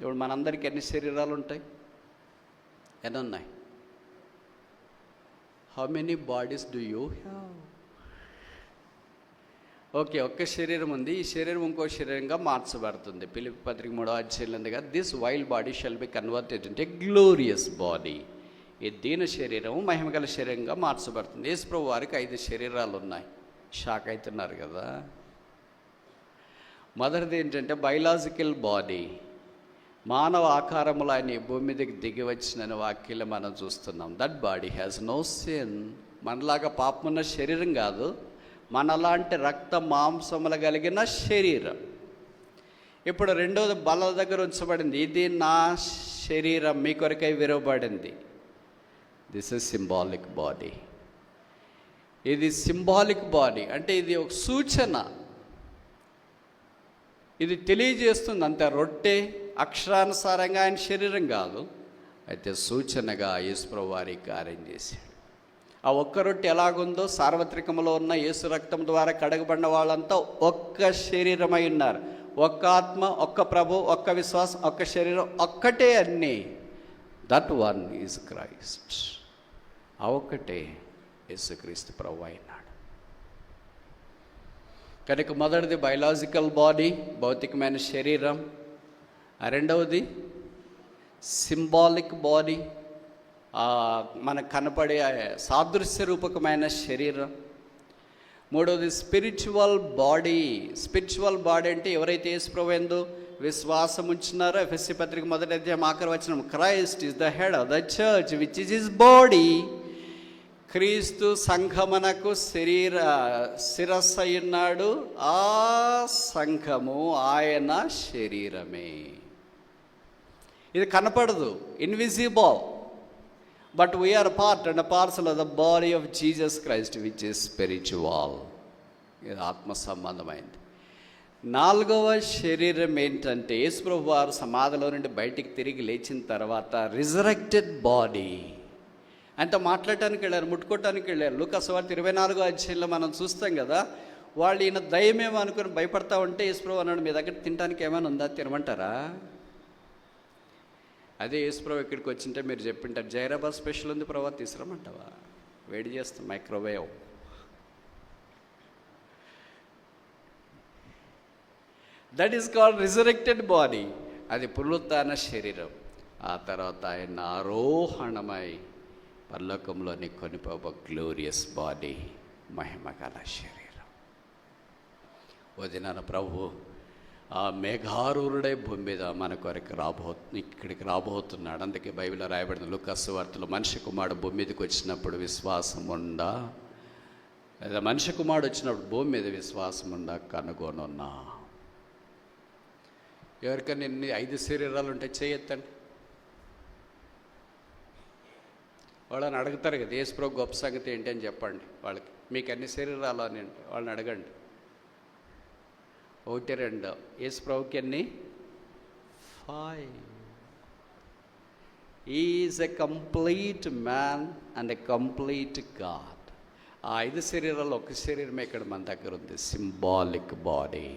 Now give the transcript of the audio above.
ఇప్పుడు మనందరికీ ఎన్ని శరీరాలు ఉంటాయి? ఎన్ని ఉన్నాయి? How many bodies do you have? Okay, ఒక్క శరీరం ఉంది. ఈ శరీరం ఇంకో శరీరంగా మార్చబడుతుంది. ఫిలిప్పీ పత్రిక 3వ అధ్యాయంలో ఉంది కదా, this wild body shall be converted into a glorious body. ఈ దీన శరీరం మహిమగల శరీరంగా మార్చబడుతుంది. యేసుప్రభు వారికి 5 శరీరాలు ఉన్నాయి. షాక్ అవుతున్నారు కదా. మొదటిది ఏంటంటే బయలాజికల్ బాడీ. మానవ ఆకారములో ఆయన ఈ భూమి మీదకి దిగి వచ్చిన వాక్యాలు మనం చూస్తున్నాం. That body has no sin. మనలాగా పాపమున్న శరీరం కాదు, మనలాంటి రక్త మాంసములు కలిగిన శరీరం. ఇప్పుడు రెండోది బల్ల దగ్గర ఉంచబడింది. ఇది నా శరీరం మీ కొరకై విరవబడింది. This is symbolic body. ఇది సింబాలిక్ బాడీ అంటే ఇది ఒక సూచన. ఇది తెలియజేస్తుంది అంతే. రొట్టె అక్షరానుసారంగా ఆయన శరీరం కాదు, అయితే సూచనగా యేసుప్రభు వారి కార్యం చేశాడు. ఆ ఒక్క రొట్టె ఎలాగుందో సార్వత్రికంలో ఉన్న యేసు రక్తం ద్వారా కడగబడిన వాళ్ళంతా ఒక్క శరీరమై ఉన్నారు. ఒక్క ఆత్మ, ఒక్క ప్రభు, ఒక్క విశ్వాసం, ఒక్క శరీరం, ఒక్కటే అన్నీ. That one is Christ. ఆ ఒక్కటే యేసుక్రీస్తు ప్రభు అయినాడు. కనుక మొదటిది బయలాజికల్ బాడీ, భౌతికమైన శరీరం. రెండవది సింబాలిక్ బాడీ, మనకు కనపడే సాదృశ్య రూపకమైన శరీరం. మూడవది స్పిరిచువల్ బాడీ. స్పిరిచువల్ బాడీ అంటే ఎవరైతే యేసుప్రభు యందు విశ్వాసం ఉంచున్నారో, ఎఫెసీ పత్రిక 1వ అధ్యాయం ఆఖరి వచనం, Christ is the head of the church which is his body. క్రీస్తు సంఘమునకు శిరస్సు అయ్యున్నాడు. ఆ సంఘము ఆయన శరీరమే. ఇది కనపడదు, invisible, but we are part and parcel of the body of Jesus Christ which is spiritual. ఇది ఆత్మ సంబంధమైంది. 4వ శరీరం ఏంటంటే యేసుప్రభు వారు సమాధిలో నుండి బయటికి తిరిగి లేచిన తర్వాత రిజరెక్టెడ్ బాడీ. ఆయనతో మాట్లాడటానికి వెళ్ళారు, ముట్టుకోవటానికి వెళ్ళారు. లూకా సువార్త 24వ అధ్యాయంలో మనం చూస్తాం కదా, వాళ్ళు ఈయన దయ్యమేమో అనుకుని భయపడతా ఉంటే యేసుప్రభు అన్నాడు, మీ దగ్గర తినడానికి ఏమైనా ఉందా, తినమంటారా? అదే యేసుప్రభు ఇక్కడికి వచ్చింటే మీరు చెప్పింటారు, జైరాబాద్ స్పెషల్ ఉంది ప్రభు, తీసుకురమంటావా? వేడి చేస్తాం, microwave. That is called resurrected body. అది పునరుత్థాన శరీరం. ఆ తర్వాత ఆయన ఆరోహణమై పరలోకంలోని కొనిపోబ గ్లోరియస్ బాడీ, మహిమగల శరీరం. వదిన ప్రభు ఆ మేఘారూరుడే భూమి మీద మన కొరకు ఇక్కడికి రాబోతున్నాడు. అందుకే బైబిల్లో రాయబడిన లూకా సువార్తలో మనిషి కుమారుడు భూమి మీదకి వచ్చినప్పుడు విశ్వాసం ఉండా, లేదా మనిషి కుమారుడు వచ్చినప్పుడు భూమి మీద విశ్వాసం ఉండా కనుగొనున్నా. ఎవరికైనా ఎన్ని 5 శరీరాలు ఉంటే చేయొద్దండి. వాళ్ళని అడుగుతారు కదా, యేసుప్రభు గొప్ప సంగతి ఏంటి అని చెప్పండి వాళ్ళకి. మీకు అన్ని శరీరాలు అని వాళ్ళని అడగండి. 1 2. యేసుప్రభుకి ఎన్ని? 5. Is a complete man and a complete God. ఆ 5 శరీరాలు ఒక శరీరమే ఇక్కడ మన దగ్గర ఉంది, సింబాలిక్ బాడీ.